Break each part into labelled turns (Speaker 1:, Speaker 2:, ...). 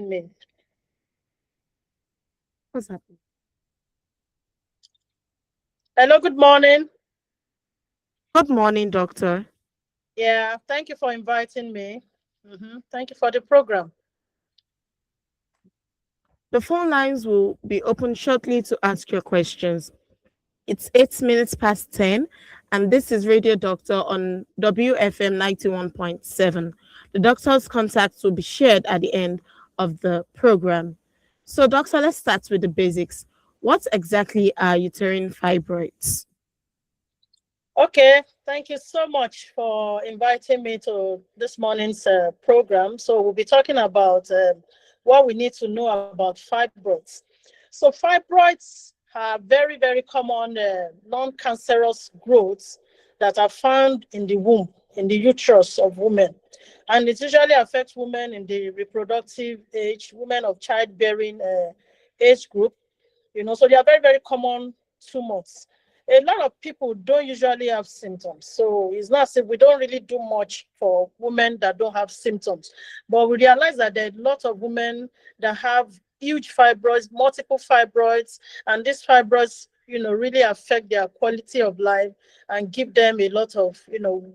Speaker 1: inviting me.
Speaker 2: What's happening?
Speaker 1: Hello, good morning.
Speaker 2: Good morning, doctor.
Speaker 1: Yeah, thank you for inviting me. Thank you for the program.
Speaker 2: The phone lines will be open shortly to ask your questions. It's 8 minutes past 10, and this is Radio Doctor on WFM 91.7. The doctor's contacts will be shared at the end of the program. So, doctor, let's start with the basics. What exactly are uterine fibroids?
Speaker 1: Okay, thank you so much for inviting me to this morning's program. So we'll be talking about what we need to know about fibroids. So fibroids are very, very common non-cancerous growths that are found in the womb, in the uterus of women. And it usually affects women in the reproductive age, women of childbearing age group. So they are very, very common tumors. A lot of people don't usually have symptoms. So it's not as if we don't really do much for women that don't have symptoms. But we realize that there are a lot of women that have huge fibroids, multiple fibroids, and these fibroids, really affect their quality of life and give them a lot of,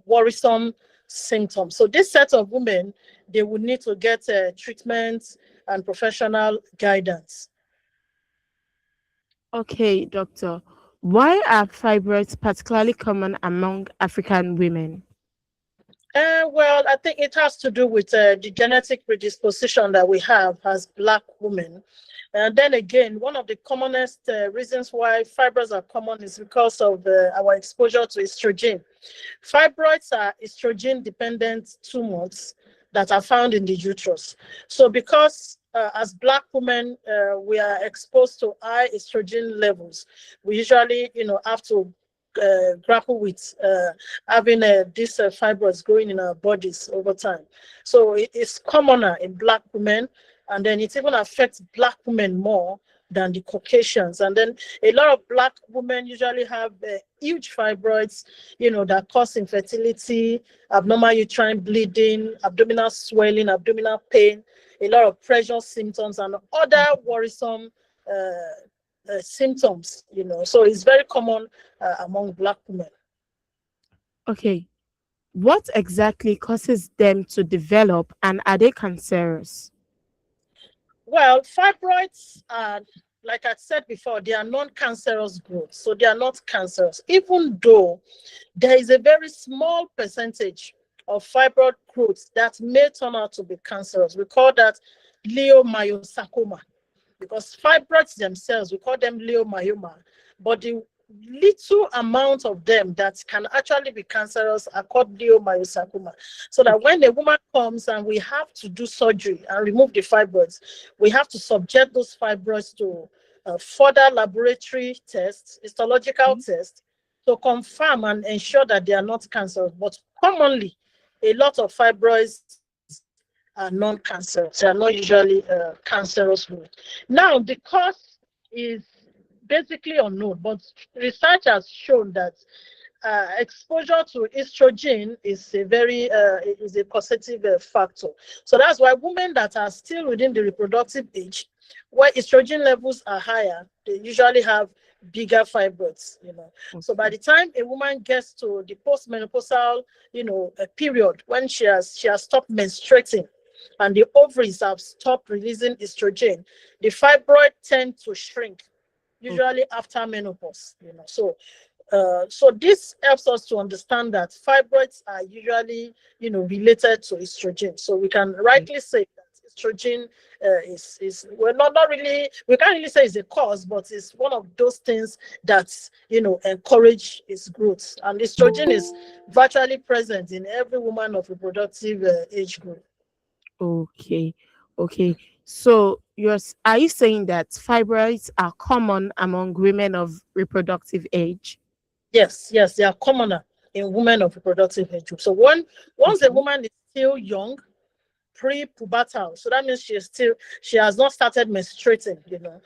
Speaker 1: worrisome symptoms. So this set of women, they would need to get treatment and professional guidance.
Speaker 2: Okay, doctor. Why are fibroids particularly common among African women?
Speaker 1: Well, I think it has to do with the genetic predisposition that we have as Black women. And then again, one of the commonest reasons why fibroids are common is because of our exposure to estrogen. Fibroids are estrogen-dependent tumors that are found in the uterus. So because as Black women, we are exposed to high estrogen levels, we usually, have to grapple with having these fibroids growing in our bodies over time. So it is commoner in Black women, and then it even affects Black women more than the Caucasians. And then a lot of Black women usually have huge fibroids, that cause infertility, abnormal uterine bleeding, abdominal swelling, abdominal pain, a lot of pressure symptoms, and other worrisome symptoms, So it's very common among Black women.
Speaker 2: Okay. What exactly causes them to develop, and are they cancerous?
Speaker 1: Well, fibroids are, like I said before, they are non-cancerous growths, so they are not cancerous, even though there is a very small percentage of fibroid growths that may turn out to be cancerous. We call that leiomyosarcoma, because fibroids themselves, we call them leiomyoma, but the little amount of them that can actually be cancerous are called leiomyosarcoma. So that when the woman comes and we have to do surgery and remove the fibroids, we have to subject those fibroids to further laboratory tests, histological tests, to confirm and ensure that they are not cancerous. But commonly, a lot of fibroids are non-cancerous. They are not usually cancerous. Now, the cause is basically unknown, but research has shown that exposure to estrogen is a causative factor. So that's why women that are still within the reproductive age, where estrogen levels are higher, they usually have bigger fibroids. So by the time a woman gets to the postmenopausal, period, when she has stopped menstruating, and the ovaries have stopped releasing estrogen, the fibroid tend to shrink, usually after menopause. So this helps us to understand that fibroids are usually, related to estrogen. So we can rightly say that estrogen is well, not really, we can't really say it's a cause, but it's one of those things that, encourage its growth. And estrogen is virtually present in every woman of reproductive age group.
Speaker 2: Okay. Okay. So are you saying that fibroids are common among women of reproductive age?
Speaker 1: Yes, they are commoner in women of reproductive age group. So once a woman is still young, pre-pubertal, so that means she has not started menstruating,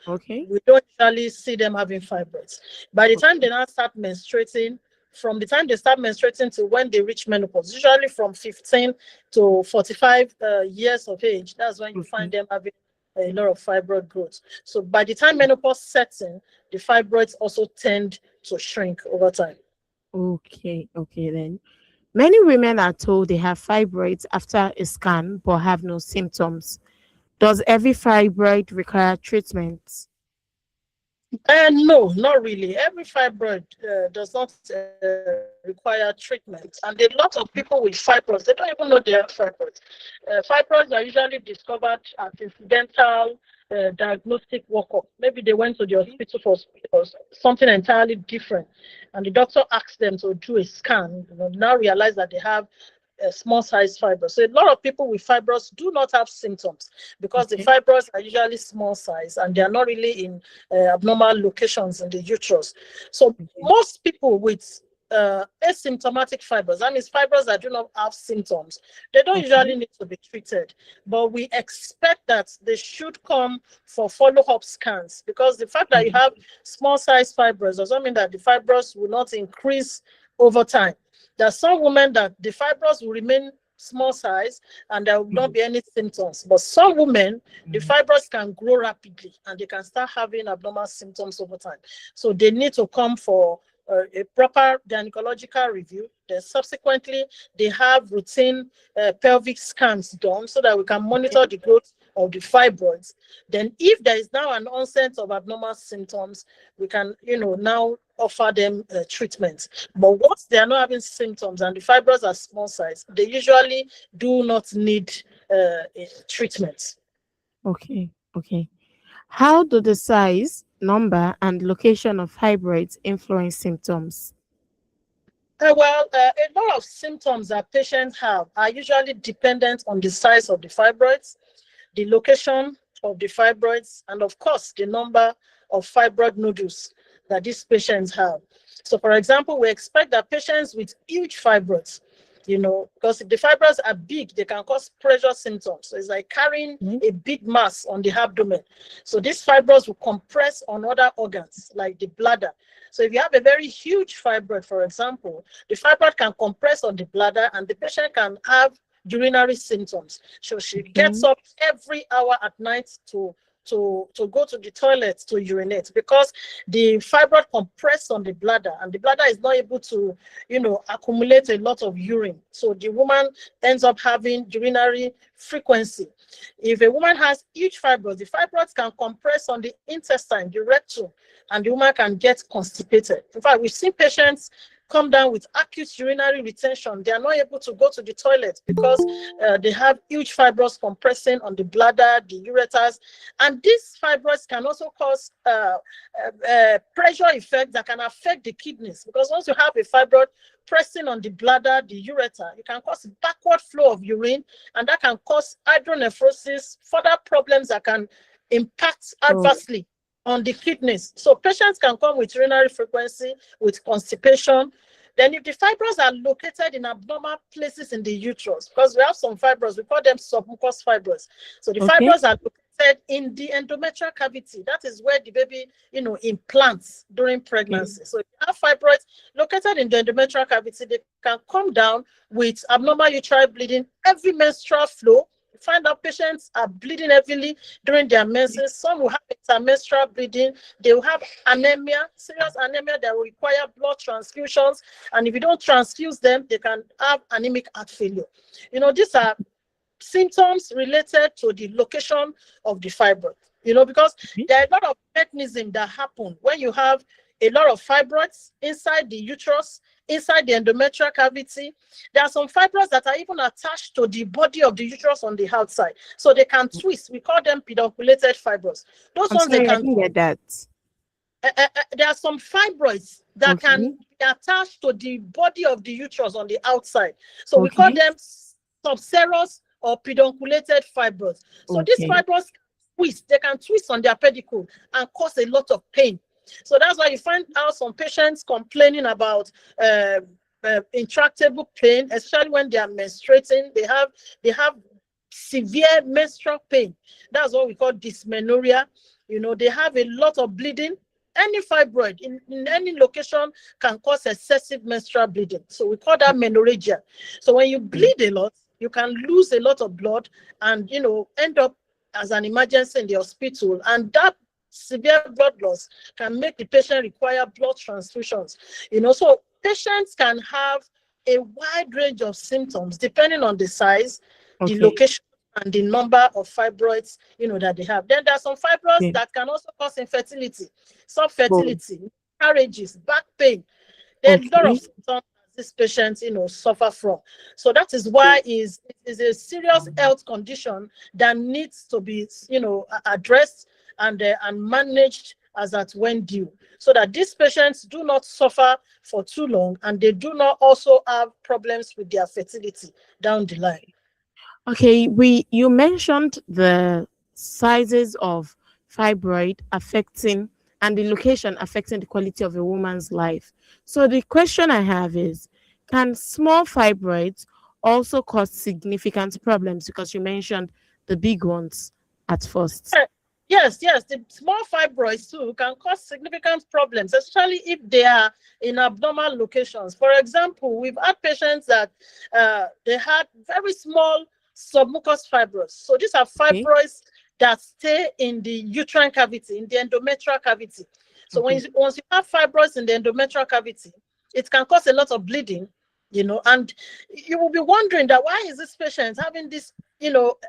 Speaker 2: Okay.
Speaker 1: we don't usually see them having fibroids. By the time they now start menstruating, from the time they start menstruating to when they reach menopause, usually from 15 to 45 years of age, that's when you find them having a lot of fibroid growth. So by the time menopause sets in, the fibroids also tend to shrink over time.
Speaker 2: Okay, okay then. Many women are told they have fibroids after a scan but have no symptoms. Does every fibroid require treatment?
Speaker 1: No, not really. Every fibroid does not require treatment. And a lot of people with fibroids, they don't even know they have fibroids. Fibroids are usually discovered at incidental diagnostic workup. Maybe they went to the hospital for something entirely different, and the doctor asked them to do a scan. Now realize that they have small size fibroids. So a lot of people with fibroids do not have symptoms because the
Speaker 2: Okay.
Speaker 1: fibroids are usually small size and they are not really in abnormal locations in the uterus. So
Speaker 2: Okay.
Speaker 1: most people with asymptomatic fibroids, that means fibroids that do not have symptoms, they don't
Speaker 2: Okay.
Speaker 1: usually need to be treated. But we expect that they should come for follow-up scans, because the fact that you
Speaker 2: Mhm.
Speaker 1: have small size fibroids doesn't mean that the fibroids will not increase over time. There are some women that the fibroids will remain small size and there will not be any symptoms. But some women, the
Speaker 2: Mhm.
Speaker 1: fibroids can grow rapidly and they can start having abnormal symptoms over time. So they need to come for a proper gynecological review. Then subsequently, they have routine pelvic scans done so that we can
Speaker 2: Okay.
Speaker 1: monitor the growth of the fibroids. Then if there is now an onset of abnormal symptoms, we can, now offer them treatment. But once they are not having symptoms and the fibroids are small size, they usually do not need treatment.
Speaker 2: Okay. Okay. How do the size, number, and location of fibroids influence symptoms?
Speaker 1: A lot of symptoms that patients have are usually dependent on the size of the fibroids, the location of the fibroids, and of course, the number of fibroid nodules that these patients have. So, for example, we expect that patients with huge fibroids, because if the fibroids are big, they can cause pressure symptoms. So it's like carrying
Speaker 2: Mhm.
Speaker 1: a big mass on the abdomen. So these fibroids will compress on other organs like the bladder. So if you have a very huge fibroid, for example, the fibroid can compress on the bladder and the patient can have urinary symptoms. So she gets
Speaker 2: Okay.
Speaker 1: up every hour at night to go to the toilet to urinate because the fibroid compressed on the bladder and the bladder is not able to, accumulate a lot of urine. So the woman ends up having urinary frequency. If a woman has huge fibroids, the fibroids can compress on the intestine, the rectum, and the woman can get constipated. In fact, we've seen patients come down with acute urinary retention. They are not able to go to the toilet because they have huge fibroids compressing on the bladder, the ureters, and these fibroids can also cause pressure effects that can affect the kidneys, because once you have a fibroid pressing on the bladder, the ureter, it can cause backward flow of urine, and that can cause hydronephrosis, further problems that can impact
Speaker 2: Oh,
Speaker 1: adversely on the kidneys. So patients can come with urinary frequency, with constipation. Then if the fibroids are located in abnormal places in the uterus, because we have some fibroids, we call them submucous fibroids. So the
Speaker 2: okay.
Speaker 1: fibroids are located in the endometrial cavity. That is where the baby, implants during
Speaker 2: Okay.
Speaker 1: pregnancy. So if you have fibroids located in the endometrial cavity, they can come down with abnormal uterine bleeding, every menstrual flow. You find out patients are bleeding heavily during their menses. Some will have intermenstrual bleeding. They will have anemia, serious anemia that will require blood transfusions. And if you don't transfuse them, they can have anemic heart failure. These are symptoms related to the location of the fibroid, because
Speaker 2: Okay.
Speaker 1: there are a lot of mechanisms that happen when you have a lot of fibroids inside the uterus, inside the endometrial cavity. There are some fibroids that are even attached to the body of the uterus on the outside. So they can twist. We call them pedunculated fibroids. Those
Speaker 2: I'm
Speaker 1: ones, they
Speaker 2: sorry, I
Speaker 1: can,
Speaker 2: didn't get that.
Speaker 1: there are some fibroids that can
Speaker 2: Okay.
Speaker 1: be attached to the body of the uterus on the outside. So we call
Speaker 2: Okay.
Speaker 1: them subserous or pedunculated fibroids. So these
Speaker 2: Okay.
Speaker 1: fibroids twist, they can twist on their pedicle and cause a lot of pain. So that's why you find out some patients complaining about intractable pain, especially when they are menstruating. They have severe menstrual pain. That's what we call dysmenorrhea. They have a lot of bleeding. Any fibroid in any location can cause excessive menstrual bleeding. So we call that menorrhagia. So when you
Speaker 2: Okay.
Speaker 1: bleed a lot, you can lose a lot of blood and end up as an emergency in the hospital, and that severe blood loss can make the patient require blood transfusions. So patients can have a wide range of symptoms depending on the size, the
Speaker 2: Okay.
Speaker 1: location, and the number of fibroids that they have. Then there are some fibroids
Speaker 2: Okay.
Speaker 1: that can also cause infertility,
Speaker 2: Oh,
Speaker 1: subfertility, miscarriages, back pain. There are a lot of
Speaker 2: okay.
Speaker 1: symptoms these patients suffer from. So that is why is a serious health condition that needs to be addressed and managed as at when due, so that these patients do not suffer for too long and they do not also have problems with their fertility down the line.
Speaker 2: Okay, you mentioned the sizes of fibroid affecting and the location affecting the quality of a woman's life. So the question I have is, can small fibroids also cause significant problems? Because you mentioned the big ones at first.
Speaker 1: Yes, the small fibroids too can cause significant problems, especially if they are in abnormal locations. For example, we've had patients that they had very small submucous fibroids. So these are
Speaker 2: Okay.
Speaker 1: fibroids that stay in the uterine cavity, in the endometrial cavity. So
Speaker 2: Okay.
Speaker 1: once you have fibroids in the endometrial cavity, it can cause a lot of bleeding, and you will be wondering that why is this patient having this,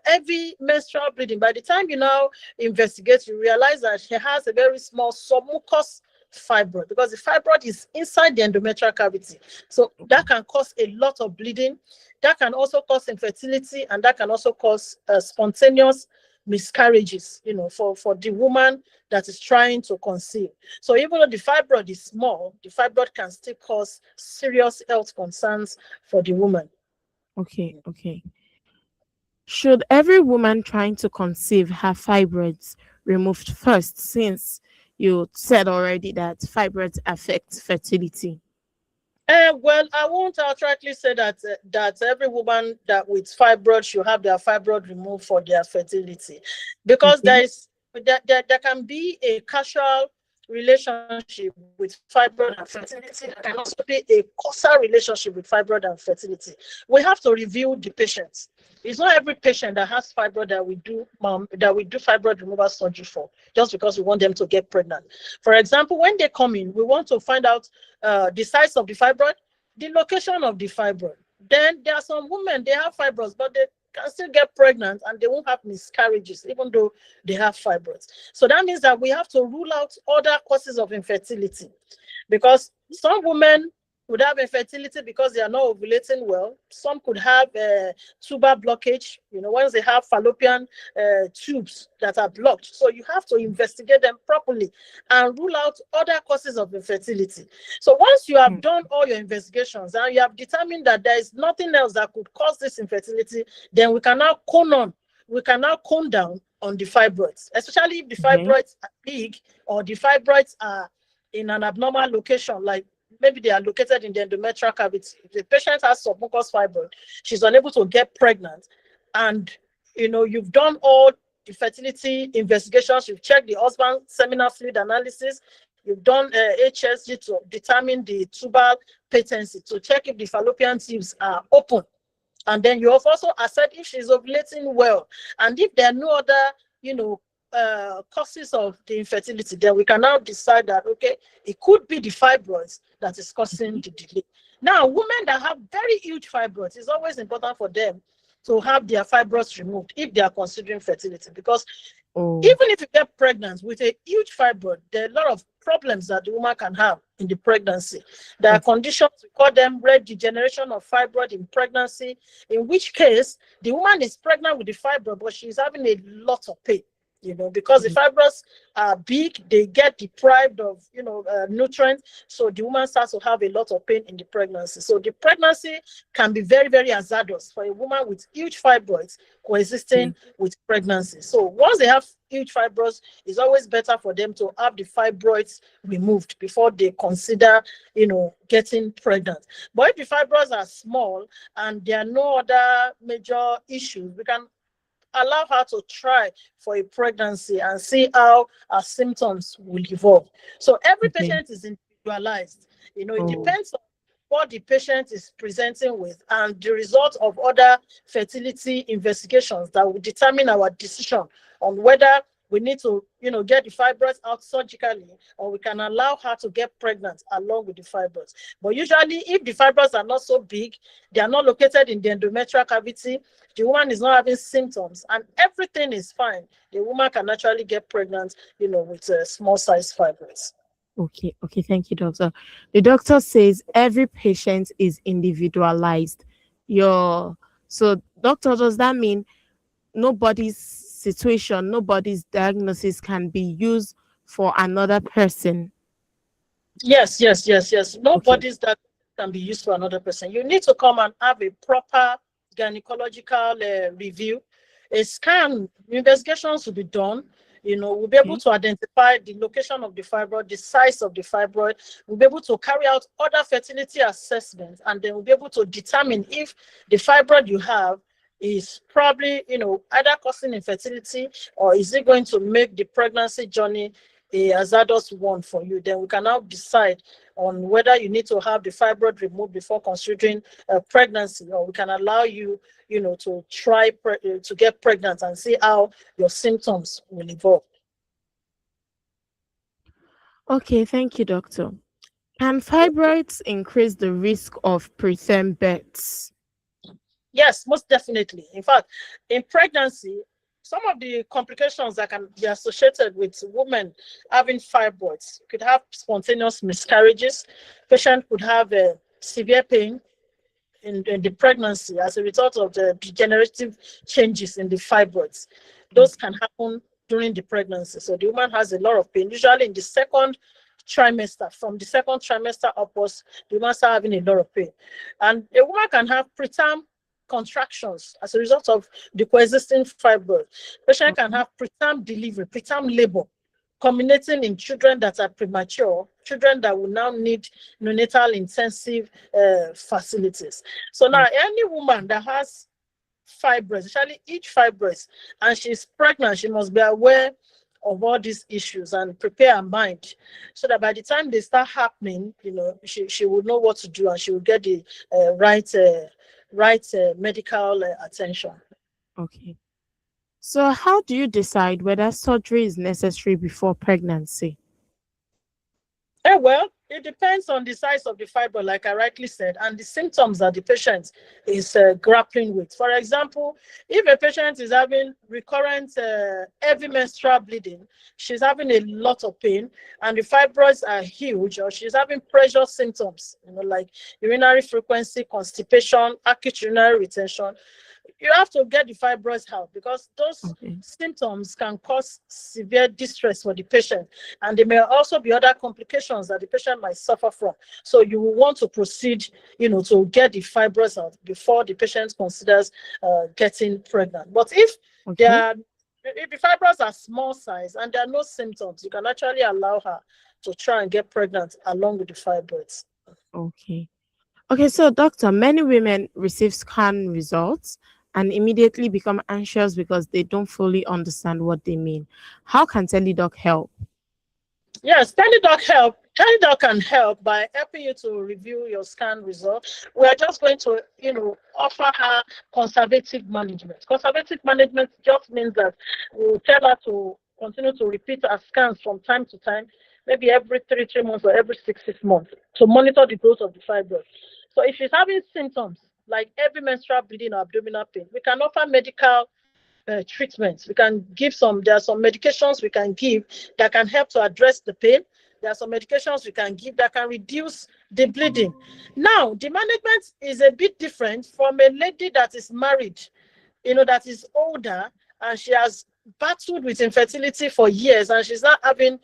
Speaker 1: heavy menstrual bleeding? By the time you now investigate, you realize that she has a very small submucous fibroid, because the fibroid is inside the endometrial cavity. So that can cause a lot of bleeding. That can also cause infertility, and that can also cause spontaneous miscarriages, for the woman that is trying to conceive. So even though the fibroid is small, the fibroid can still cause serious health concerns for the woman.
Speaker 2: Okay. Okay. Should every woman trying to conceive have fibroids removed first, since you said already that fibroids affect fertility?
Speaker 1: Well, I won't outrightly say that every woman that with fibroid should have their fibroid removed for their fertility, because
Speaker 2: Okay.
Speaker 1: there can be a causal relationship with fibroid and fertility. There can also be a causal relationship with fibroid and fertility. We have to review the patients. It's not every patient that has fibroid that we do fibroid removal surgery for, just because we want them to get pregnant. For example, when they come in, we want to find out the size of the fibroid, the location of the fibroid. Then there are some women, they have fibroids, but they can still get pregnant and they won't have miscarriages, even though they have fibroids. So that means that we have to rule out other causes of infertility, because some women would have infertility because they are not ovulating well. Some could have tuber blockage, once they have fallopian tubes that are blocked. So you have to investigate them properly and rule out other causes of infertility. So once you have
Speaker 2: Mm.
Speaker 1: done all your investigations and you have determined that there is nothing else that could cause this infertility, then we can now cone down on the fibroids, especially if the
Speaker 2: Okay.
Speaker 1: fibroids are big or the fibroids are in an abnormal location, like maybe they are located in the endometrial cavity. If the patient has submucous fibroid, she's unable to get pregnant, and you've done all the fertility investigations, you've checked the husband seminal fluid analysis, you've done HSG to determine the tubal patency, to check if the fallopian tubes are open. And then you have also assessed if she's ovulating well. And if there are no other, causes of the infertility, then we can now decide that, okay, it could be the fibroids that is causing the delay. Now, women that have very huge fibroids, it's always important for them to have their fibroids removed if they are considering fertility, because
Speaker 2: Oh,
Speaker 1: even if you get pregnant with a huge fibroid, there are a lot of problems that the woman can have in the pregnancy. There are
Speaker 2: okay.
Speaker 1: conditions, we call them red degeneration of fibroid in pregnancy, in which case the woman is pregnant with the fibroid, but she's having a lot of pain. Because the
Speaker 2: Mm.
Speaker 1: fibroids are big, they get deprived of, nutrients. So the woman starts to have a lot of pain in the pregnancy. So the pregnancy can be very, very hazardous for a woman with huge fibroids coexisting
Speaker 2: Okay.
Speaker 1: with pregnancy. So once they have huge fibroids, it's always better for them to have the fibroids removed before they consider, getting pregnant. But if the fibroids are small and there are no other major issues, we can allow her to try for a pregnancy and see how her symptoms will evolve. So every
Speaker 2: Okay.
Speaker 1: patient is individualized. It
Speaker 2: Oh,
Speaker 1: depends on what the patient is presenting with and the result of other fertility investigations that will determine our decision on whether we need to, get the fibroids out surgically, or we can allow her to get pregnant along with the fibroids. But usually, if the fibroids are not so big, they are not located in the endometrial cavity, the woman is not having symptoms, and everything is fine, the woman can naturally get pregnant, with small size fibroids.
Speaker 2: Okay, thank you, doctor. The doctor says every patient is individualized. Your so doctor, does that mean nobody's situation, nobody's diagnosis can be used for another person?
Speaker 1: Yes.
Speaker 2: Okay.
Speaker 1: Nobody's that can be used for another person. You need to come and have a proper gynecological review. A scan, investigations will be done. We'll be able
Speaker 2: Okay.
Speaker 1: to identify the location of the fibroid, the size of the fibroid. We'll be able to carry out other fertility assessments, and then we'll be able to determine if the fibroid you have is probably, either causing infertility, or is it going to make the pregnancy journey a hazardous one for you. Then we can now decide on whether you need to have the fibroid removed before considering pregnancy, or we can allow you, to try to get pregnant and see how your symptoms will evolve.
Speaker 2: Okay, thank you, doctor. Can fibroids increase the risk of preterm births?
Speaker 1: Yes, most definitely. In fact, in pregnancy, some of the complications that can be associated with women having fibroids could have spontaneous miscarriages. Patient could have severe pain in the pregnancy as a result of the degenerative changes in the fibroids. Those can happen during the pregnancy. So the woman has a lot of pain, usually in the second trimester. From the second trimester upwards, the woman starts having a lot of pain. And a woman can have preterm contractions as a result of the coexisting fibroid. Patient can have preterm delivery, preterm labor, culminating in children that are premature, children that will now need neonatal intensive facilities. So now any woman that has fibroids, especially each fibroid, and she's pregnant, she must be aware of all these issues and prepare her mind so that by the time they start happening, she will know what to do, and she will get the right medical attention.
Speaker 2: Okay. So, how do you decide whether surgery is necessary before pregnancy?
Speaker 1: Well, it depends on the size of the fibroid, like I rightly said, and the symptoms that the patient is grappling with. For example, if a patient is having recurrent heavy menstrual bleeding, she's having a lot of pain, and the fibroids are huge, or she's having pressure symptoms, like urinary frequency, constipation, acute urinary retention, you have to get the fibroids out, because those
Speaker 2: Okay.
Speaker 1: symptoms can cause severe distress for the patient, and there may also be other complications that the patient might suffer from. So you will want to proceed, to get the fibroids out before the patient considers getting pregnant. But if
Speaker 2: Okay.
Speaker 1: if the fibroids are small size and there are no symptoms, you can actually allow her to try and get pregnant along with the fibroids.
Speaker 2: Okay. Okay, so doctor, many women receive scan results and immediately become anxious because they don't fully understand what they mean. How can teledoc help?
Speaker 1: Yes, teledoc help. Teledoc can help by helping you to review your scan results. We are just going to, offer her conservative management. Conservative management just means that we'll tell her to continue to repeat her scans from time to time, maybe every 3 months or every 6 months, to monitor the growth of the fibroid. So if she's having symptoms like heavy menstrual bleeding or abdominal pain, we can offer medical treatments. We can give there are some medications we can give that can help to address the pain. There are some medications we can give that can reduce the bleeding. Now, the management is a bit different from a lady that is married, that is older, and she has battled with infertility for years, and she's not having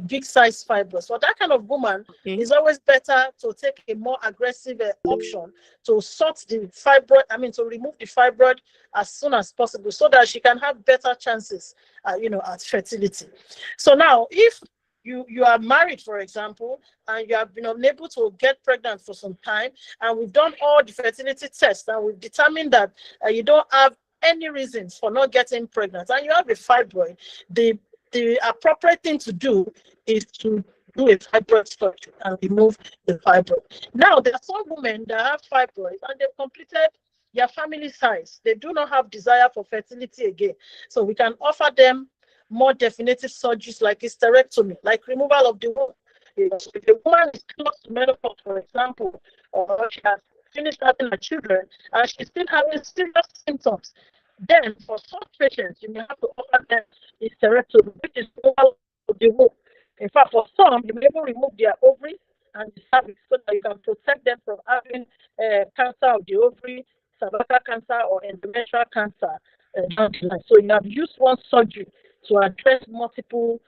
Speaker 1: big size fibroids. For that kind of woman,
Speaker 2: Okay.
Speaker 1: it's always better to take a more aggressive option to sort the fibroid, to remove the fibroid as soon as possible, so that she can have better chances, at fertility. So now, if you are married, for example, and you have been unable to get pregnant for some time, and we've done all the fertility tests, and we've determined that you don't have any reasons for not getting pregnant, and you have a fibroid, the appropriate thing to do is to do a fibroid surgery and remove the fibroid. Now, there are some women that have fibroids and they've completed their family size. They do not have desire for fertility again. So we can offer them more definitive surgeries like hysterectomy, like removal of the womb. So if a woman is close to menopause, for example, or she has finished having her children and she's still having serious symptoms, then for such patients, you may have to offer them hysterectomy, which is removal of the womb. In fact, for some, you may even remove their ovaries and the cervix so that you can protect them from having cancer of the ovary, cervical cancer, or endometrial cancer down the line. So you have used one surgery to address multiple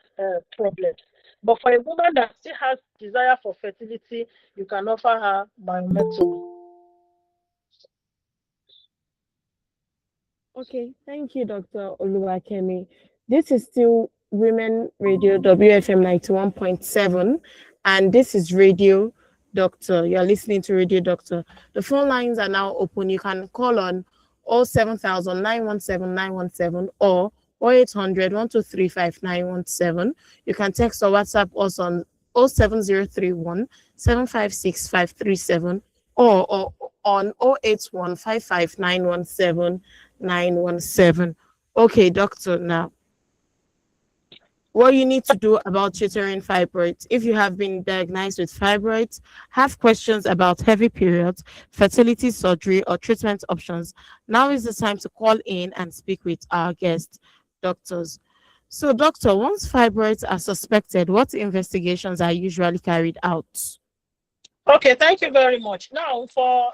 Speaker 1: problems. But for a woman that still has desire for fertility, you can offer her myomectomy.
Speaker 2: Okay, thank you, Dr. Oluwakemi. This is still Women Radio WFM 91.7, and this is Radio Doctor. You're listening to Radio Doctor. The phone lines are now open. You can call on 07000 917 or 0800 1235917. You can text or WhatsApp us on 07031 756 537 or on 081 917. Okay, doctor, now what you need to do about uterine fibroids. If you have been diagnosed with fibroids, have questions about heavy periods, fertility surgery, or treatment options, now is the time to call in and speak with our guest doctors. So, doctor, once fibroids are suspected, what investigations are usually carried out?
Speaker 1: Okay, thank you very much. Now, for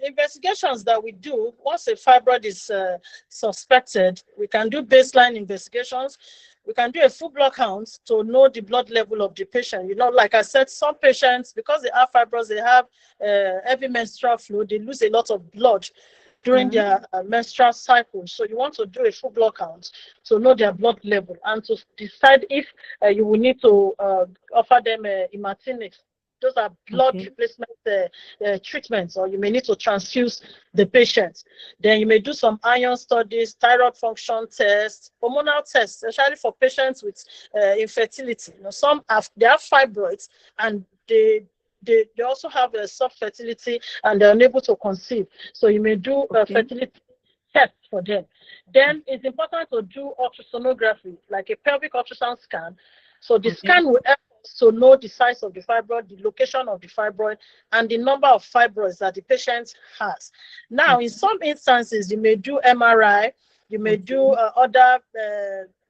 Speaker 1: investigations that we do, once a fibroid is suspected, we can do baseline investigations. We can do a full blood count to know the blood level of the patient. You know, like I said, some patients, because they have fibroids, they have heavy menstrual flow, they lose a lot of blood during their menstrual cycle. So you want to do a full blood count to know their blood level and to decide if you will need to offer them hematinics. Those are blood replacement treatments, or you may need to transfuse the patient. Then you may do some iron studies, thyroid function tests, hormonal tests, especially for patients with infertility. You know, some have fibroids and they also have a soft fertility and they're unable to conceive. So you may do a fertility test for them. Then it's important to do ultrasonography, like a pelvic ultrasound scan. So the scan will help us to know the size of the fibroid, the location of the fibroid, and the number of fibroids that the patient has. Now, in some instances, you may do MRI, you may do other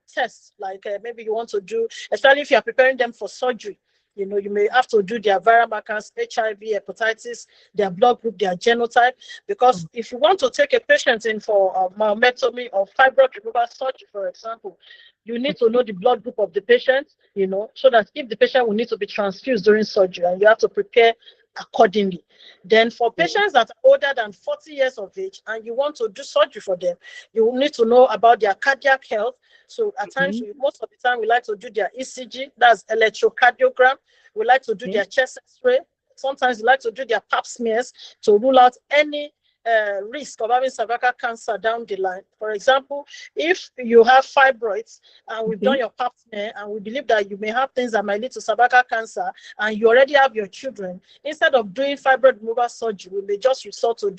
Speaker 1: tests, like maybe you want to do, especially if you are preparing them for surgery. You know, you may have to do their viral markers, HIV, hepatitis, their blood group, their genotype, because if you want to take a patient in for myomectomy or fibroid removal surgery, for example, you need to know the blood group of the patient, you know, so that if the patient will need to be transfused during surgery, and you have to prepare accordingly. Then for patients that are older than 40 years of age and you want to do surgery for them, you will need to know about their cardiac health. So at times, most of the time, we like to do their ECG, that's electrocardiogram. We like to do their chest X-ray. Sometimes we like to do their pap smears to rule out any risk of having cervical cancer down the line. For example, if you have fibroids and we've done your pap smear and we believe that you may have things that might lead to cervical cancer and you already have your children, instead of doing fibroid removal surgery, we may just resort to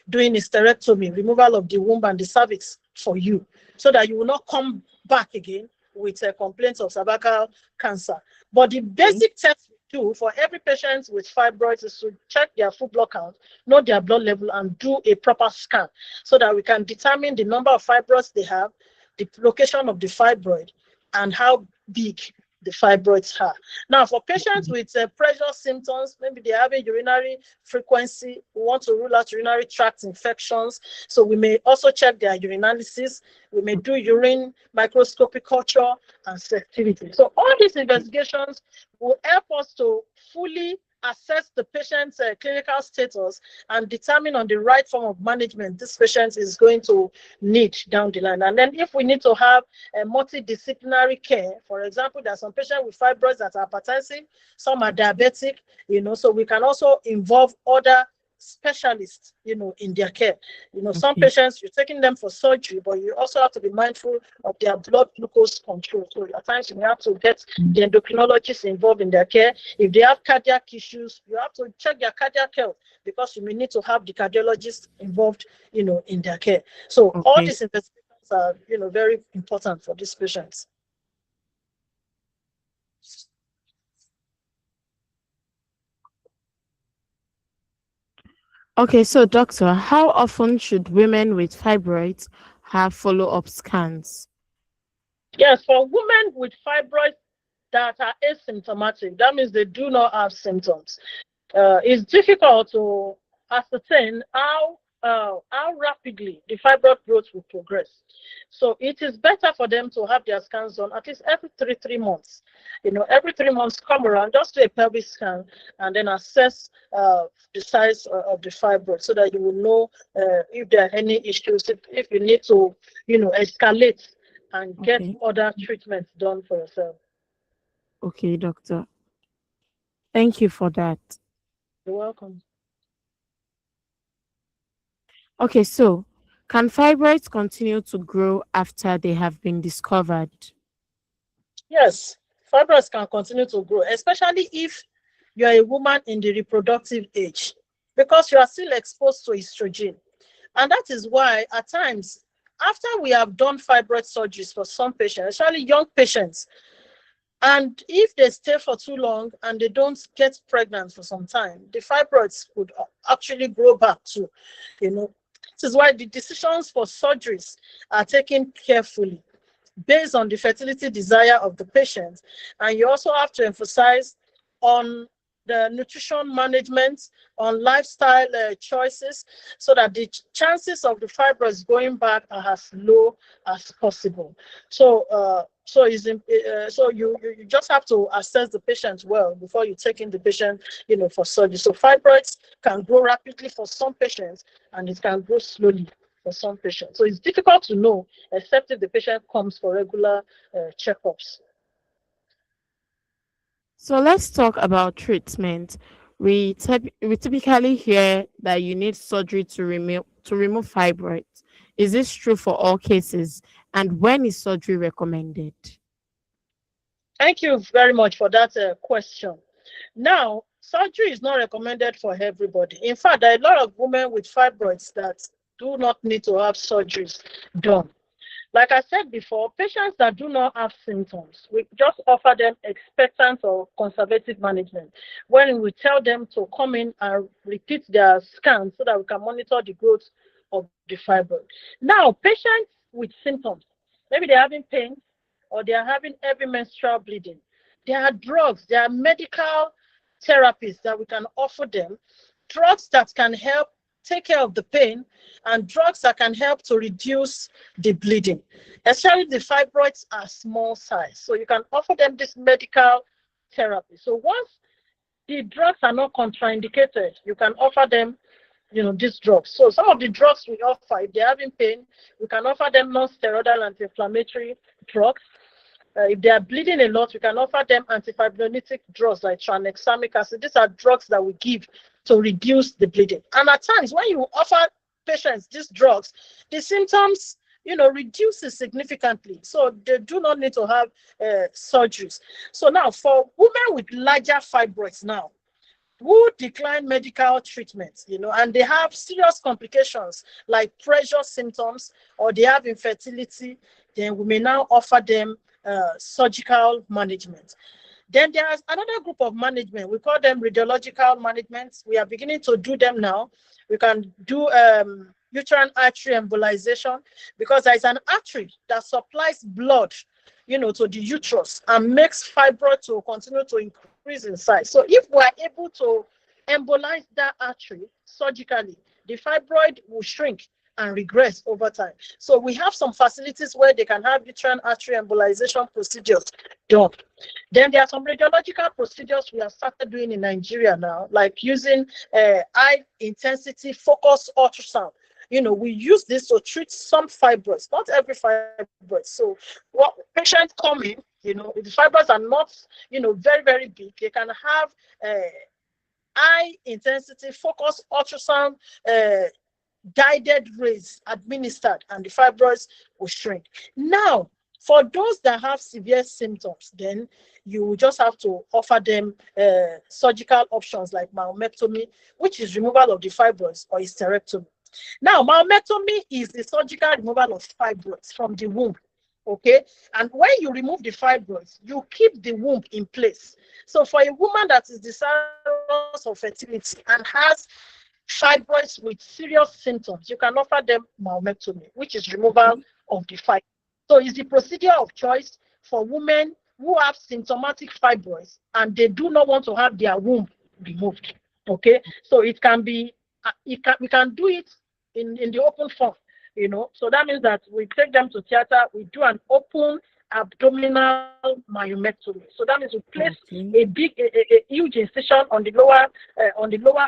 Speaker 1: doing hysterectomy, removal of the womb and the cervix for you, so that you will not come back again with complaints of cervical cancer. But the basic test we do for every patient with fibroids is to check their full blood count, know their blood level, and do a proper scan so that we can determine the number of fibroids they have, the location of the fibroid, and how big the fibroids are. Now, for patients with pressure symptoms, maybe they have a urinary frequency, we want to rule out urinary tract infections. So we may also check their urinalysis. We may do urine microscopic culture and selectivity. So all these investigations will help us to fully assess the patient's clinical status and determine on the right form of management this patient is going to need down the line. And then if we need to have a multidisciplinary care, for example, there are some patients with fibroids that are hypertensive, some are diabetic, you know, so we can also involve other specialists, in their care. Some
Speaker 2: Okay.
Speaker 1: patients, you're taking them for surgery, but you also have to be mindful of their blood glucose control. So at times you have to get the endocrinologist involved in their care. If they have cardiac issues, you have to check their cardiac health, because you may need to have the cardiologist involved, in their care. So all
Speaker 2: Okay.
Speaker 1: these investigations are, very important for these patients.
Speaker 2: Okay, so doctor, how often should women with fibroids have follow-up scans?
Speaker 1: Yes, for women with fibroids that are asymptomatic, that means they do not have symptoms. It's difficult to ascertain how rapidly the fibroid growth will progress. So it is better for them to have their scans done at least every three months. Every 3 months, come around, just do a pelvic scan and then assess the size of the fibroid, so that you will know if there are any issues, if you need to, escalate and get
Speaker 2: Okay.
Speaker 1: other treatments done for yourself.
Speaker 2: Okay, doctor. Thank you for that.
Speaker 1: You're welcome.
Speaker 2: Okay, so can fibroids continue to grow after they have been discovered?
Speaker 1: Yes, fibroids can continue to grow, especially if you're a woman in the reproductive age, because you are still exposed to estrogen. And that is why, at times, after we have done fibroid surgeries for some patients, especially young patients, and if they stay for too long and they don't get pregnant for some time, the fibroids could actually grow back too. This is why the decisions for surgeries are taken carefully, based on the fertility desire of the patient. And you also have to emphasize on the nutrition management, on lifestyle choices, so that the chances of the fibroids going back are as low as possible. So you just have to assess the patient well before you take in the patient, for surgery. So fibroids can grow rapidly for some patients, and it can grow slowly for some patients. So it's difficult to know, except if the patient comes for regular checkups.
Speaker 2: So let's talk about treatment. We typically hear that you need surgery to remove fibroids. Is this true for all cases? And when is surgery recommended?
Speaker 1: Thank you very much for that question. Now, surgery is not recommended for everybody. In fact, there are a lot of women with fibroids that do not need to have surgeries done. Like I said before, patients that do not have symptoms, we just offer them expectant or conservative management, when we tell them to come in and repeat their scans so that we can monitor the growth of the fibroid. Now, patients with symptoms, maybe they're having pain or they're having heavy menstrual bleeding, there are drugs, there are medical therapies that we can offer them, drugs that can help take care of the pain, and drugs that can help to reduce the bleeding. Especially the fibroids are small size, so you can offer them this medical therapy. So once the drugs are not contraindicated, you can offer them, these drugs. So some of the drugs we offer, if they're having pain, we can offer them non-steroidal anti-inflammatory drugs. If they are bleeding a lot, we can offer them antifibrinolytic drugs like tranexamic acid. These are drugs that we give to reduce the bleeding. And at times, when you offer patients these drugs, the symptoms, reduces significantly. So they do not need to have surgeries. So now, for women with larger fibroids now, who decline medical treatment, and they have serious complications like pressure symptoms, or they have infertility, then we may now offer them surgical management. Then there's another group of management. We call them radiological management. We are beginning to do them now. We can do uterine artery embolization, because there is an artery that supplies blood, to the uterus and makes fibroid to continue to increase in size. So if we are able to embolize that artery surgically, the fibroid will shrink and regress over time. So we have some facilities where they can have uterine artery embolization procedures done. Then there are some radiological procedures we have started doing in Nigeria now, like using high intensity focused ultrasound. We use this to treat some fibroids, not every fibroid. So what patients come in, if the fibroids are not, very, very big, they can have high intensity focused ultrasound guided rays administered, and the fibroids will shrink. Now, for those that have severe symptoms, then you will just have to offer them surgical options like myomectomy, which is removal of the fibroids, or hysterectomy. Now, myomectomy is the surgical removal of fibroids from the womb. Okay, and when you remove the fibroids, you keep the womb in place. So for a woman that is desirous of fertility and has fibroids with serious symptoms, you can offer them myomectomy, which is removal
Speaker 2: Okay.
Speaker 1: of the fibroids. So it's the procedure of choice for women who have symptomatic fibroids and they do not want to have their womb removed. Okay, so it can be, we can do it in the open form, So that means that we take them to theater, we do an open abdominal myomectomy. So that means we place
Speaker 2: Okay.
Speaker 1: a big, a huge incision on the lower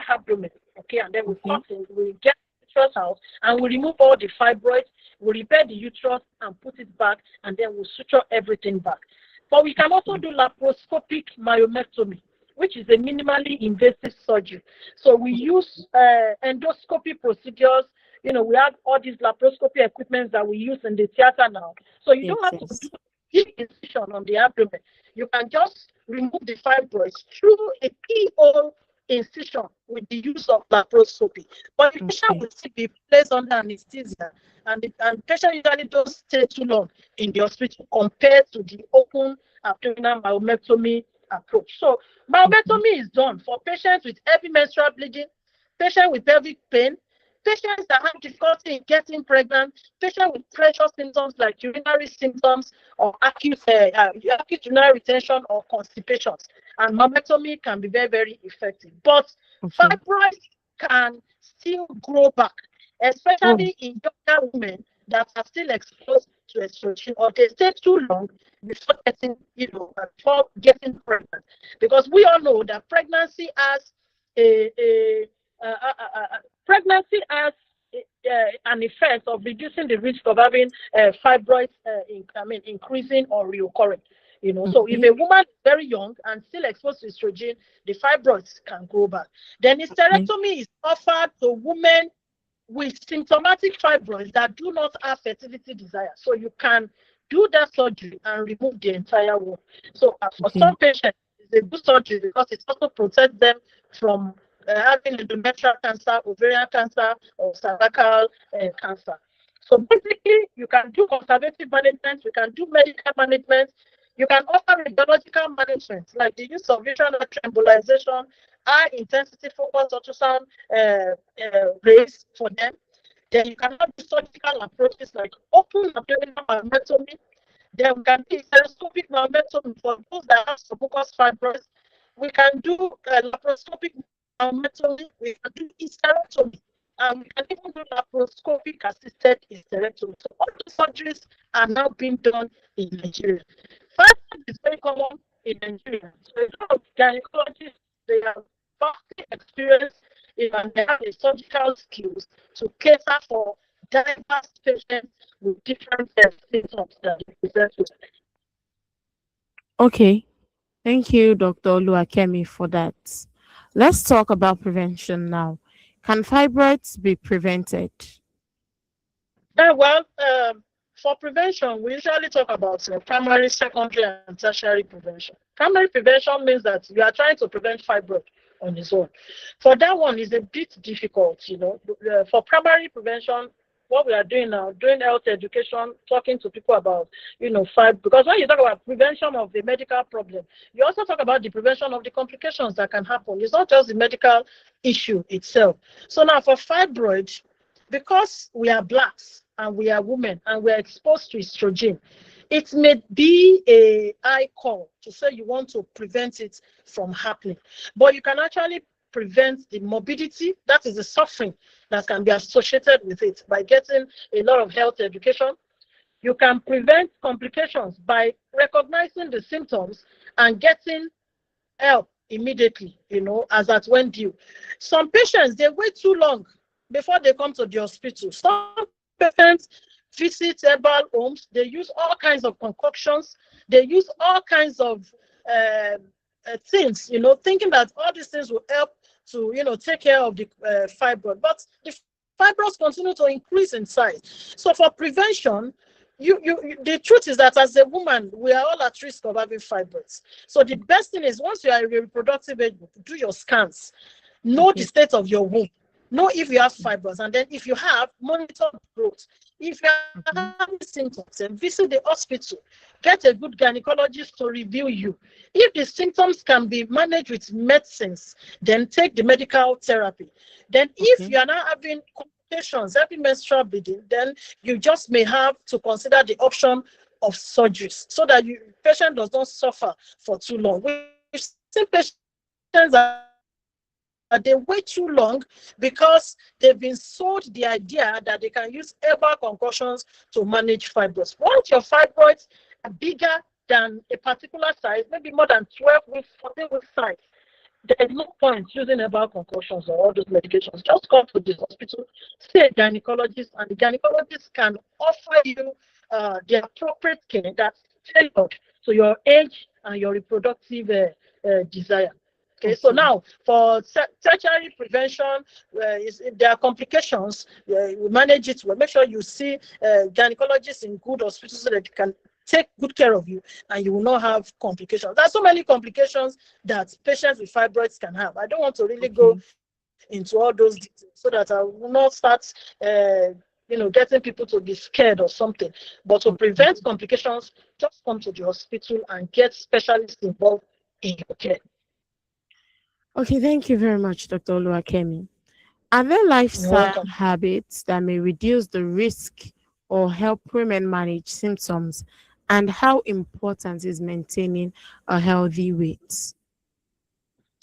Speaker 1: abdomen. Okay, and then we
Speaker 2: Okay.
Speaker 1: cut in, we get the uterus out, and we remove all the fibroids, we repair the uterus and put it back, and then we suture everything back. But we can also do laparoscopic myomectomy, which is a minimally invasive surgery. So we use endoscopy procedures. We have all these laparoscopy equipment that we use in the theater now. So you
Speaker 2: Yes.
Speaker 1: don't have to
Speaker 2: Yes.
Speaker 1: do a big incision on the abdomen. You can just remove the fibroids through a keyhole incision with the use of laparoscopy. But the patient
Speaker 2: Okay.
Speaker 1: will still be placed under anesthesia, and the patient usually don't stay too long in the hospital compared to the open abdominal myomectomy approach. So
Speaker 2: Okay.
Speaker 1: myomectomy is done for patients with heavy menstrual bleeding, patients with pelvic pain, patients that have difficulty in getting pregnant, patients with pressure symptoms like urinary symptoms or acute urinary retention or constipations. And myomectomy can be very, very effective. But
Speaker 2: Okay.
Speaker 1: fibroids can still grow back,
Speaker 2: Oh.
Speaker 1: especially in younger women that are still exposed to estrogen, or they stay too long before getting pregnant. Because we all know that a, pregnancy has an effect of reducing the risk of having fibroids, increasing or reoccurring. So if
Speaker 2: Okay.
Speaker 1: a woman is very young and still exposed to estrogen, the fibroids can grow back. Then
Speaker 2: Okay.
Speaker 1: hysterectomy is offered to women with symptomatic fibroids that do not have fertility desire. So you can do that surgery and remove the entire womb. So for
Speaker 2: Okay.
Speaker 1: some patients, it's a good surgery because it also protects them from having endometrial cancer, ovarian cancer, or cervical cancer. So basically, you can do conservative management, you can do medical management, you can offer radiological management, like the use of visual embolization, high intensity focused ultrasound rays for them. Then you can have the surgical approaches like open abdominal myomectomy. Then we can do stereoscopic myomectomy for those that have submucous fibroids. We can do laparoscopic myomectomy. We can do hysterectomy. And we can even do laparoscopic assisted hysterectomy. So all the surgeries are now being done in Nigeria. Fibroid is very common in Nigeria. So a lot of gynecologists, they are vastly experienced, and they have the surgical skills to cater for diverse patients with different symptoms that they present with.
Speaker 2: Okay. Thank you, Dr. Oluwakemi, for that. Let's talk about prevention now. Can fibroids be prevented?
Speaker 1: Well, for prevention, we usually talk about primary, secondary, and tertiary prevention. Primary prevention means that you are trying to prevent fibroid on its own. For that one, is a bit difficult. For primary prevention, what we are doing now, doing health education, talking to people about, fibroid. Because when you talk about prevention of the medical problem, you also talk about the prevention of the complications that can happen. It's not just the medical issue itself. So now for fibroid, because we are blacks and we are women and we are exposed to estrogen, it may be a high call to say you want to prevent it from happening. But you can actually prevent the morbidity, that is the suffering that can be associated with it, by getting a lot of health education. You can prevent complications by recognizing the symptoms and getting help immediately, as at when due. Some patients, they wait too long before they come to the hospital. Some patients visit herbal homes, they use all kinds of concoctions, they use all kinds of things, thinking that all these things will help to take care of the fibroid, but the fibroids continue to increase in size. So for prevention, the truth is that as a woman, we are all at risk of having fibroids. So the best thing is, once you are in a reproductive age, do your scans, know the
Speaker 2: Okay.
Speaker 1: state of your womb, know if you have fibroids, and then if you have, monitor growth. If you are having
Speaker 2: Okay.
Speaker 1: symptoms, then visit the hospital, get a good gynecologist to review you. If the symptoms can be managed with medicines, then take the medical therapy. Then if
Speaker 2: Okay.
Speaker 1: you are now having complications, having menstrual bleeding, then you just may have to consider the option of surgeries, so that you patient does not suffer for too long. We've seen patients that they wait too long because they've been sold the idea that they can use herbal concoctions to manage fibroids. Once your fibroids are bigger than a particular size, maybe more than 12 weeks, 14 weeks size, there is no point using herbal concoctions or all those medications. Just come to the hospital, see a gynecologist, and the gynecologist can offer you the appropriate care that's tailored to your age and your reproductive desire. Okay, so
Speaker 2: Okay.
Speaker 1: now for tertiary prevention, if there are complications, we manage it. We make sure you see gynecologists in good hospitals so that they can take good care of you and you will not have complications. There are so many complications that patients with fibroids can have. I don't want to really go
Speaker 2: Okay.
Speaker 1: into all those details so that I will not start, getting people to be scared or something. But to prevent
Speaker 2: Okay.
Speaker 1: complications, just come to the hospital and get specialists involved in your care.
Speaker 2: Okay. Thank you very much, Dr. Oluwakemi. Are there
Speaker 1: You're
Speaker 2: lifestyle
Speaker 1: welcome.
Speaker 2: habits that may reduce the risk or help women manage symptoms? And how important is maintaining a healthy weight?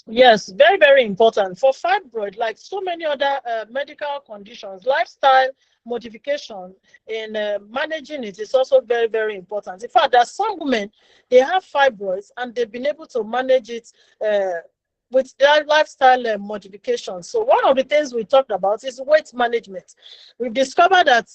Speaker 1: Yes, very, very important. For fibroid, like so many other medical conditions, lifestyle modification in managing it is also very, very important. In fact, there are some women, they have fibroids and they've been able to manage it with their lifestyle modification. So one of the things we talked about is weight management. We've discovered that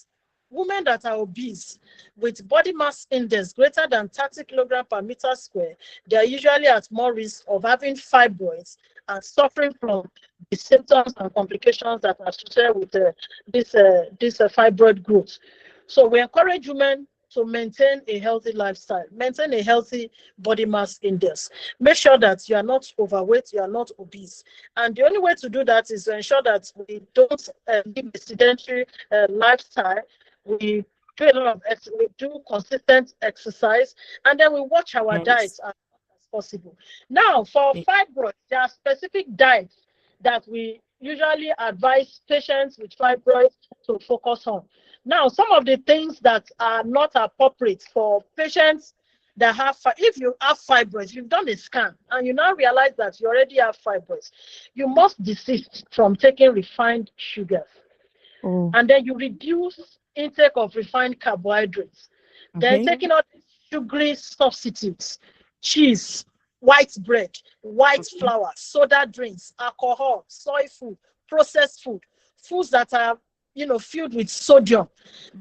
Speaker 1: women that are obese with body mass index greater than 30 kilogram per meter square, they are usually at more risk of having fibroids and suffering from the symptoms and complications that are associated with this fibroid growth. So we encourage women to maintain a healthy lifestyle, maintain a healthy body mass index. Make sure that you are not overweight, you are not obese. And the only way to do that is to ensure that we don't live a sedentary lifestyle. We do a lot of we do consistent exercise, and then we watch our
Speaker 2: Yes.
Speaker 1: diets as much as possible. Now, for
Speaker 2: Ye-
Speaker 1: fibroids, there are specific diets that we usually advise patients with fibroids to focus on. Now, some of the things that are not appropriate for patients that have, if you have fibroids, you've done a scan and you now realize that you already have fibroids, you must desist from taking refined sugars,
Speaker 2: Oh,
Speaker 1: and then you reduce intake of refined carbohydrates. Then
Speaker 2: okay.
Speaker 1: taking all these sugary substitutes, cheese, white bread, white
Speaker 2: Okay.
Speaker 1: flour, soda drinks, alcohol, soy food, processed food, foods that are filled with sodium.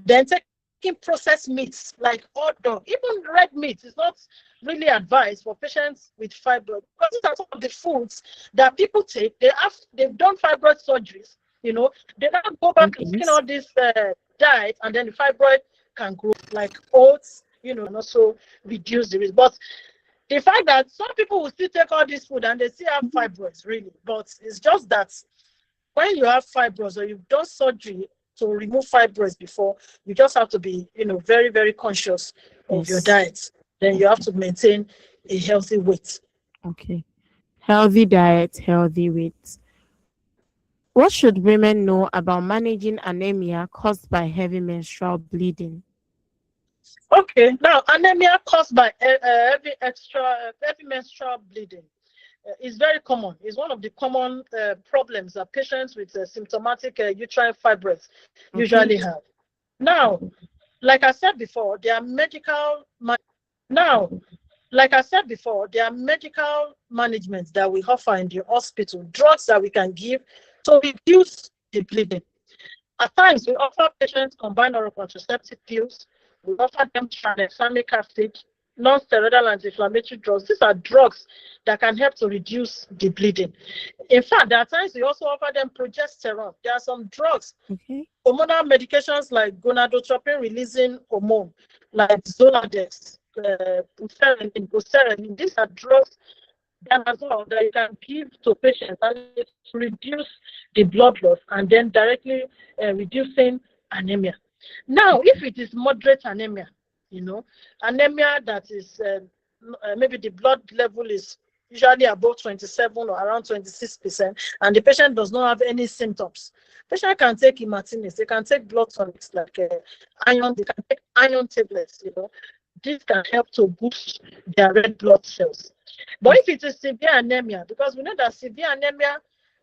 Speaker 1: Then taking processed meats like hot dog, even red meat is not really advised for patients with fibroid, because these are some of the foods that people take. They've done fibroid surgeries, they now go back to taking
Speaker 2: Yes.
Speaker 1: all this diet, and then the fibroid can grow, like oats, and also reduce the risk. But the fact that some people will still take all this food and they still have
Speaker 2: Mhm.
Speaker 1: fibroids, really. But it's just that when you have fibroids or you've done surgery to remove fibroids before, you just have to be, very, very conscious of your
Speaker 2: Yes.
Speaker 1: diet. Then you have
Speaker 2: Okay.
Speaker 1: to maintain a healthy weight.
Speaker 2: Okay. Healthy diet, healthy weight. What should women know about managing anemia caused by heavy menstrual bleeding?
Speaker 1: Okay, now anemia caused by heavy menstrual bleeding is very common. It's one of the common problems that patients with symptomatic uterine fibroids
Speaker 2: Okay.
Speaker 1: usually have. Now, like I said before, there are medical now, like I said before, there are medical managements that we offer in the hospital, drugs that we can give to reduce the bleeding. At times, we offer patients combined oral contraceptive pills. We offer them tranexamic acid. non-steroidal anti-inflammatory drugs. These are drugs that can help to reduce the bleeding. In fact, there are times we also offer them progesterone. There are some drugs,
Speaker 2: Okay.
Speaker 1: hormonal medications like gonadotropin releasing hormone, like Zoladex, Buserelin. These are drugs danazol that you can give to patients and it reduce the blood loss and then directly reducing anemia. Now, if it is moderate anemia, anemia that is maybe the blood level is usually above 27 or around 26%, and the patient does not have any symptoms. Patient can take imatinib, they can take blood tonics like iron, they can take iron tablets. This can help to boost their red blood cells. But if it is severe anemia, because we know that severe anemia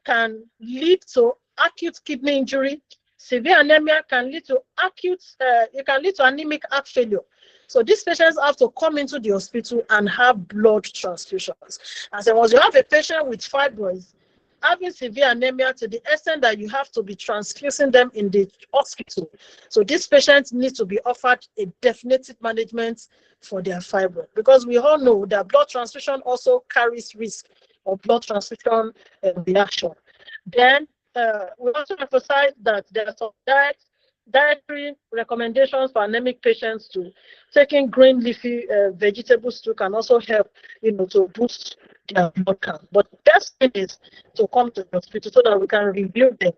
Speaker 1: can lead to acute kidney injury, severe anemia can lead to it can lead to anemic heart failure. So these patients have to come into the hospital and have blood transfusions. And so once you have a patient with fibroids, having severe anemia to the extent that you have to be transfusing them in the hospital. So these patients need to be offered a definitive management for their fibroid, because we all know that blood transfusion also carries risk of blood transfusion reaction. Then we also emphasize that there are some dietary recommendations for anemic patients to taking green leafy vegetables too can also help, to boost their blood count. But the best thing is to come to the hospital so that we can review them,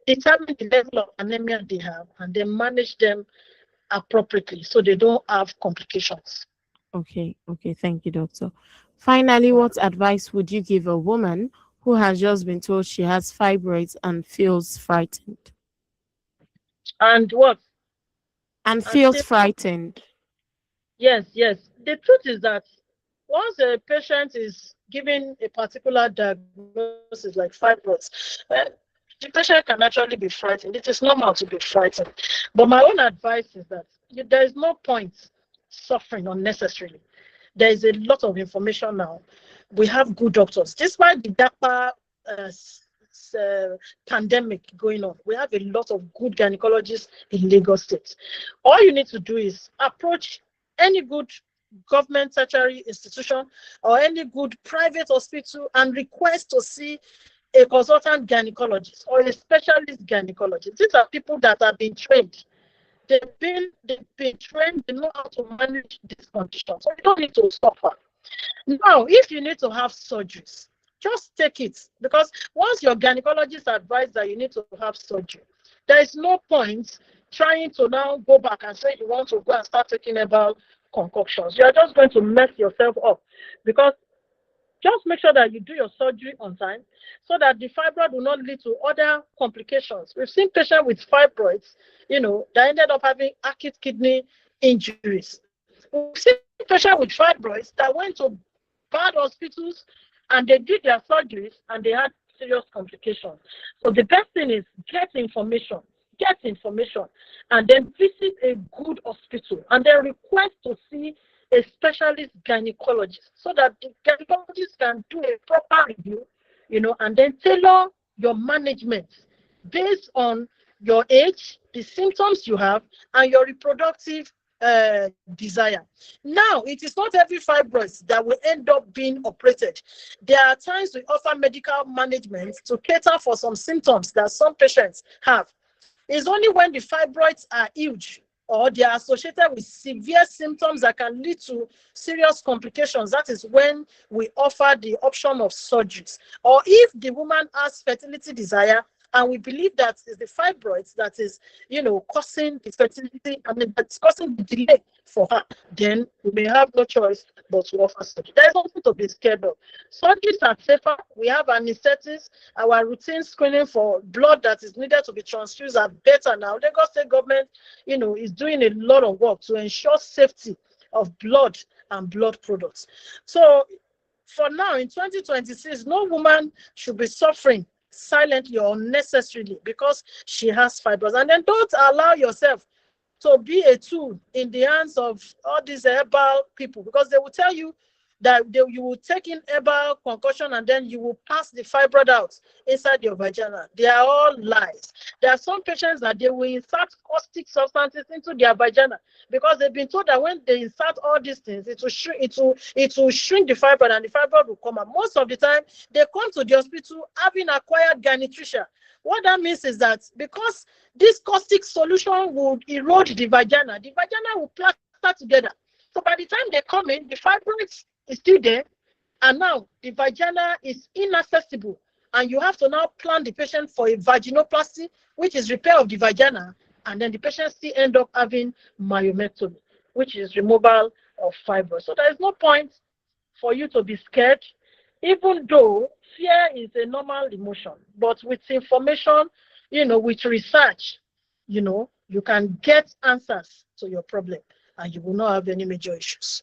Speaker 1: determine the level of anemia they have, and then manage them appropriately so they don't have complications.
Speaker 2: Okay. Okay. Thank you, doctor. Finally, what advice would you give a woman who has just been told she has fibroids and feels frightened?
Speaker 1: And what?
Speaker 2: And
Speaker 1: And
Speaker 2: feels
Speaker 1: still,
Speaker 2: frightened.
Speaker 1: yes, yes. The truth is that once a patient is given a particular diagnosis like fibroids, the patient can actually be frightened. It is normal to be frightened. But my own advice is that there is no point suffering unnecessarily. There is a lot of information now. We have good doctors. Despite the DAPA pandemic going on, we have a lot of good gynecologists in Lagos State. All you need to do is approach any good government tertiary institution or any good private hospital and request to see a consultant gynecologist or a specialist gynecologist. These are people that have been trained. They've been trained, they know how to manage this condition. So you don't need to suffer. Now, if you need to have surgeries, just take it, because once your gynecologist advises that you need to have surgery, there is no point trying to now go back and say you want to go and start taking about concoctions. You are just going to mess yourself up, because just make sure that you do your surgery on time so that the fibroid will not lead to other complications. We've seen patients with fibroids, that ended up having acute kidney injuries. We've seen patients with fibroids that went to bad hospitals and they did their surgeries and they had serious complications. So the best thing is get information, and then visit a good hospital and then request to see a specialist gynecologist so that the gynecologist can do a proper review, and then tailor your management based on your age, the symptoms you have, and your reproductive desire. Now, it is not every fibroids that will end up being operated. There are times we offer medical management to cater for some symptoms that some patients have. It's only when the fibroids are huge or they are associated with severe symptoms that can lead to serious complications, that is when we offer the option of surgeries. Or if the woman has fertility desire and we believe that is the fibroids that is, causing the fertility, that's causing the delay for her, then we may have no choice but to offer surgery. There's nothing to be scared of. Surgeries are safer. We have anesthetists. Our routine screening for blood that is needed to be transfused are better now. Lagos State government, is doing a lot of work to ensure safety of blood and blood products. So for now, in 2026, no woman should be suffering silently or unnecessarily because she has fibroids. And then don't allow yourself to be a tool in the hands of all these herbal people, because they will tell you that you will take in herbal concoction and then you will pass the fibroid out inside your vagina. They are all lies. There are some patients that they will insert caustic substances into their vagina because they've been told that when they insert all these things, it will shrink, it will shrink the fibroid and the fibroid will come out. Most of the time, they come to the hospital having acquired gynetricia. What that means is that because this caustic solution would erode the vagina will plaster together. So by the time they come in, the fibroid is still there, and now the vagina is inaccessible. And you have to now plan the patient for a vaginoplasty, which is repair of the vagina, and then the patient still end up having myomectomy, which is removal of fibroid. So there is no point for you to be scared, even though fear is a normal emotion. But with information, with research, you can get answers to your problem and you will not have any major issues.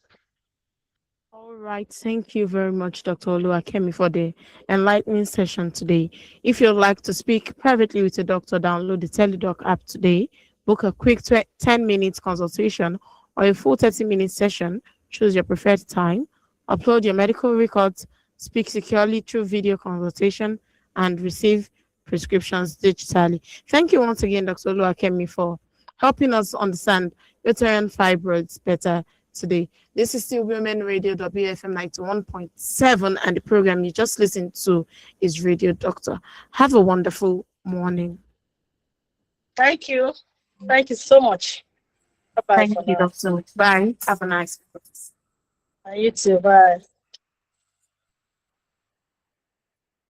Speaker 2: All right. Thank you very much, Dr. Oluwakemi, for the enlightening session today. If you'd like to speak privately with a doctor, download the TeleDoc app today, book a quick 10 minutes consultation or a full 30-minute session. Choose your preferred time, upload your medical records, speak securely through video consultation, and receive prescriptions digitally. Thank you once again, Dr. Oluwakemi, for helping us understand uterine fibroids better today. This is still Women Radio WFM 91.7, and the program you just listened to is Radio Doctor. Have a wonderful morning.
Speaker 1: Thank you. Thank you so much. Bye-bye.
Speaker 2: Thank you, Doctor. Bye. Have a nice day.
Speaker 1: You too. Bye.